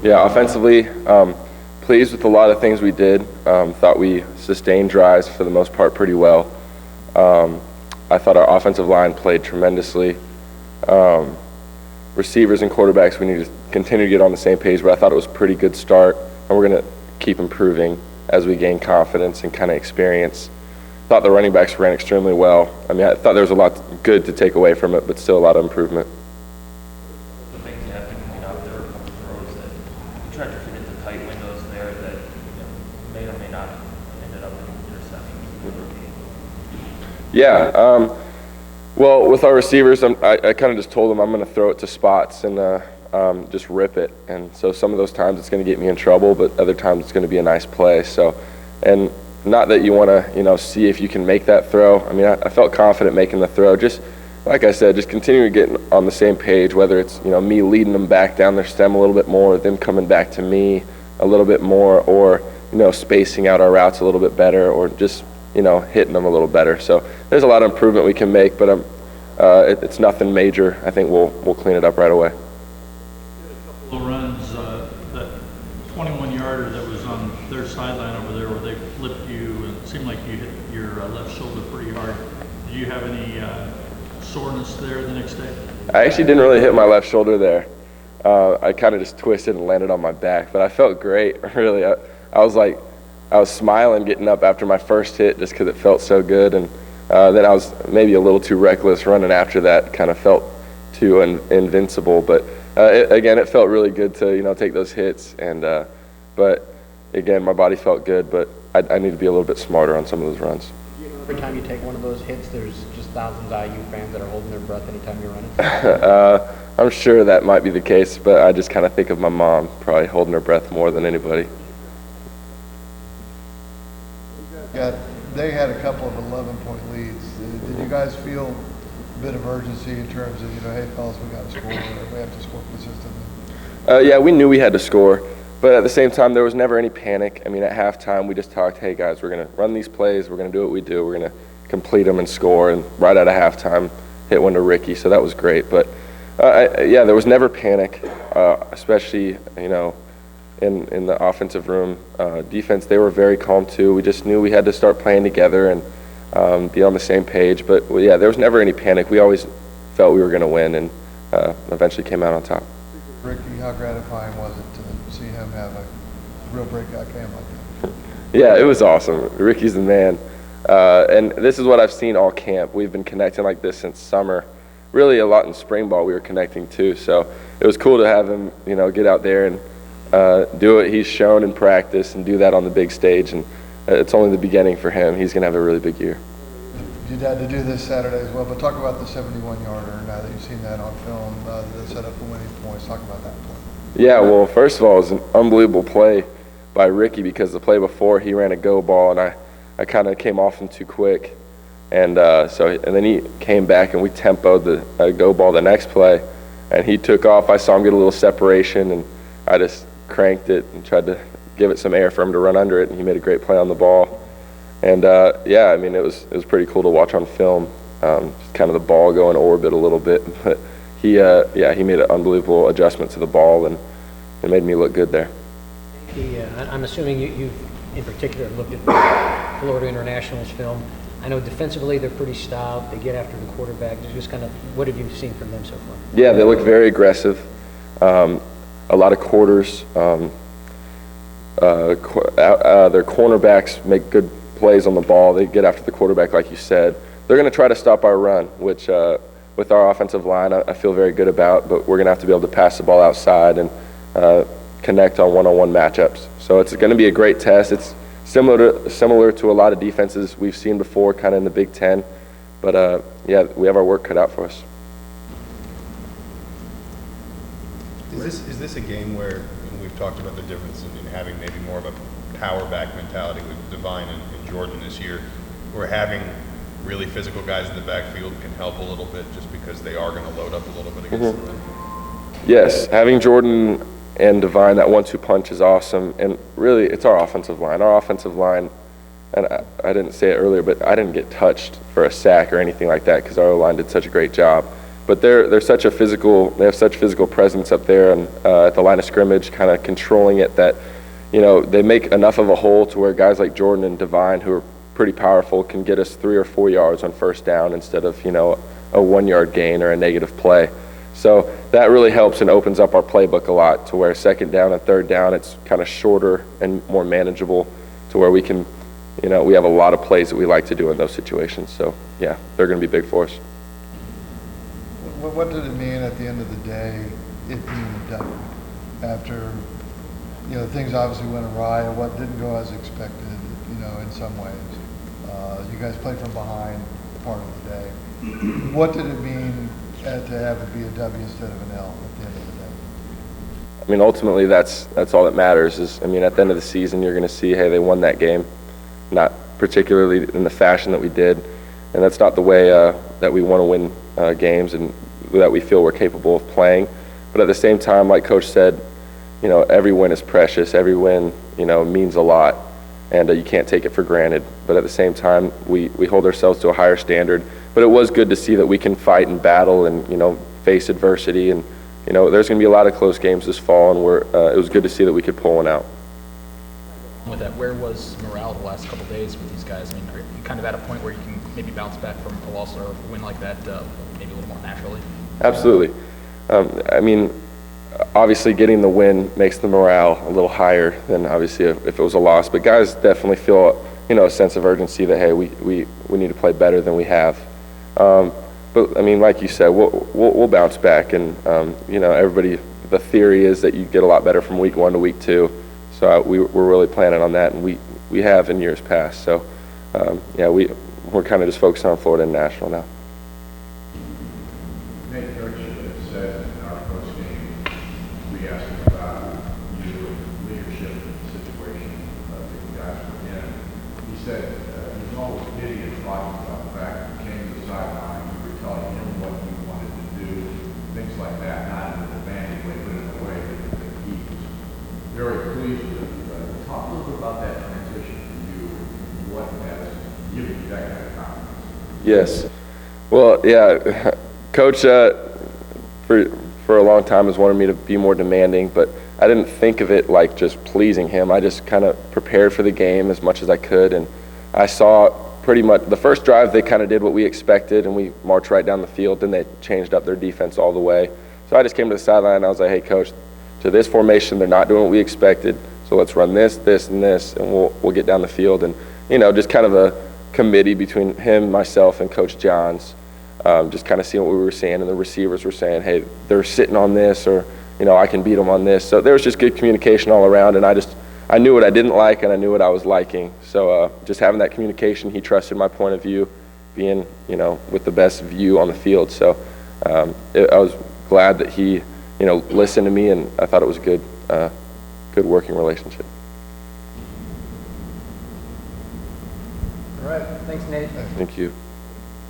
Yeah, offensively, pleased with a lot of things we did. Thought we sustained drives for the most part pretty well. I thought our offensive line played tremendously. Receivers and quarterbacks, we need to continue to get on the same page, but I thought it was a pretty good start, and we're going to keep improving as we gain confidence and kind of experience. Thought the running backs ran extremely well. I mean, I thought there was a lot good to take away from it, but still a lot of improvement. The things you have to clean up, there were a couple throws that you tried to fit into tight windows there that may or may not have ended up in interceptions. Yeah. Well, with our receivers, I kind of just told them I'm going to throw it to spots and just rip it. And so some of those times it's going to get me in trouble, but other times it's going to be a nice play. So, and not that you want to, see if you can make that throw. I mean, I felt confident making the throw. Just like I said, just continuing to get on the same page, whether it's, me leading them back down their stem a little bit more, them coming back to me a little bit more, or, spacing out our routes a little bit better, or just, hitting them a little better. So there's a lot of improvement we can make, but it's nothing major. I think we'll clean it up right away. A couple of runs, that 21-yarder that was on their sideline over there where they flipped you, and it seemed like you hit your left shoulder pretty hard. Did you have any soreness there the next day? I actually didn't really hit my left shoulder there. I kind of just twisted and landed on my back, but I felt great, really. I was smiling getting up after my first hit just because it felt so good, and then I was maybe a little too reckless running after that, kind of felt too invincible, but it felt really good to take those hits, and but again, my body felt good, but I need to be a little bit smarter on some of those runs. Every time you take one of those hits, there's just thousands of IU fans that are holding their breath anytime you're running? I'm sure that might be the case, but I just kind of think of my mom probably holding her breath more than anybody. They had a couple of 11-point leads. Did you guys feel a bit of urgency in terms of, hey, fellas, we got to score, or we have to score consistently? Yeah, we knew we had to score, but at the same time, there was never any panic. I mean, at halftime, we just talked, hey, guys, we're going to run these plays, we're going to do what we do, we're going to complete them and score, and right out of halftime, hit one to Ricky, so that was great. But, there was never panic, especially, in the offensive room. Defense, they were very calm too. We just knew we had to start playing together and be on the same page. But there was never any panic. We always felt we were going to win, and eventually came out on top. Ricky, how gratifying was it to see him have a real breakout game like that? Yeah, it was awesome. Ricky's the man. And this is what I've seen all camp. We've been connecting like this since summer. Really a lot in spring ball we were connecting too. So it was cool to have him, get out there and do what he's shown in practice and do that on the big stage, and it's only the beginning for him. He's going to have a really big year. You had to do this Saturday as well, but talk about the 71-yarder now that you've seen that on film, that set up the winning points. Talk about that play. Yeah, well, first of all, it was an unbelievable play by Ricky because the play before he ran a go ball, and I kind of came off him too quick, and then he came back and we tempoed the go ball the next play, and he took off. I saw him get a little separation, and I just cranked it and tried to give it some air for him to run under it, and he made a great play on the ball. And it was pretty cool to watch on film. Just kind of the ball go in orbit a little bit, but he made an unbelievable adjustment to the ball, and it made me look good there. I'm assuming you've in particular looked at Florida International's film. I know defensively they're pretty stout. They get after the quarterback. Just kind of, what have you seen from them so far? Yeah, they look very aggressive. A lot of quarters. Their cornerbacks make good plays on the ball. They get after the quarterback, like you said. They're going to try to stop our run, which with our offensive line, I feel very good about. But we're going to have to be able to pass the ball outside and connect on one-on-one matchups. So it's going to be a great test. It's similar to a lot of defenses we've seen before, kind of in the Big Ten. But we have our work cut out for us. Is this a game where we've talked about the difference in having maybe more of a power back mentality with Devine and Jordan this year, where having really physical guys in the backfield can help a little bit just because they are going to load up a little bit against the run? Yes, having Jordan and Devine, that 1-2 punch is awesome. And really, it's our offensive line. Our offensive line, and I didn't say it earlier, but I didn't get touched for a sack or anything like that because our O-line did such a great job. But they're such a physical, they have such physical presence up there and at the line of scrimmage, kind of controlling it that, you know, they make enough of a hole to where guys like Jordan and Divine, who are pretty powerful, can get us 3 or 4 yards on first down instead of, you know, a 1 yard gain or a negative play. So that really helps and opens up our playbook a lot to where second down and third down, it's kind of shorter and more manageable to where we can, you know, we have a lot of plays that we like to do in those situations. So yeah, they're going to be big for us. What did it mean at the end of the day, it being a W? After, you know, things obviously went awry and what didn't go as expected, you know, in some ways. You guys played from behind part of the day. What did it mean to have it be a W instead of an L at the end of the day? I mean, ultimately, that's all that matters is, I mean, at the end of the season, you're going to see, hey, they won that game, not particularly in the fashion that we did. And that's not the way that we want to win games and that we feel we're capable of playing. But at the same time, like Coach said, you know, every win is precious. Every win, you know, means a lot. And you can't take it for granted. But at the same time, we hold ourselves to a higher standard. But it was good to see that we can fight and battle and, you know, face adversity. And, you know, there's going to be a lot of close games this fall, and it was good to see that we could pull one out. With that, where was morale the last couple of days with these guys? I mean, are you kind of at a point where you can maybe bounce back from a loss or a win like that maybe a little more naturally? Absolutely. I mean, obviously getting the win makes the morale a little higher than obviously if it was a loss. But guys definitely feel, you know, a sense of urgency that, hey, we need to play better than we have. But I mean, like you said, we'll bounce back, and you know, everybody. The theory is that you get a lot better from week 1 to week 2. So we're really planning on that, and we have in years past. So yeah, we're kind of just focused on Florida International now. Nate, Coach said in our post game, we asked him about you and leadership in the situation that you guys were in. He said he was always giddy and talking about the fact that you came to the sideline, you were telling him what you wanted to do, things like that, not in a demanding way, but in a way that he was very pleased with. Talk a little bit about that transition for you, what has given you that kind of confidence. Yes. Well, yeah, Coach for a long time has wanted me to be more demanding, but I didn't think of it like just pleasing him. I just kind of prepared for the game as much as I could, and I saw pretty much the first drive they kind of did what we expected, and we marched right down the field. Then they changed up their defense all the way. So I just came to the sideline and I was like, hey, Coach, to this formation, they're not doing what we expected. So let's run this, this, and this, and we'll get down the field. And, you know, just kind of a committee between him, myself, and Coach Johns, just kind of seeing what we were seeing. And the receivers were saying, hey, they're sitting on this, or, you know, I can beat them on this. So there was just good communication all around. And I knew what I didn't like, and I knew what I was liking. So just having that communication, he trusted my point of view, being, you know, with the best view on the field. So I was glad that he, you know, listened to me, and I thought it was a good working relationship. All right, thanks, Nate. Thank you.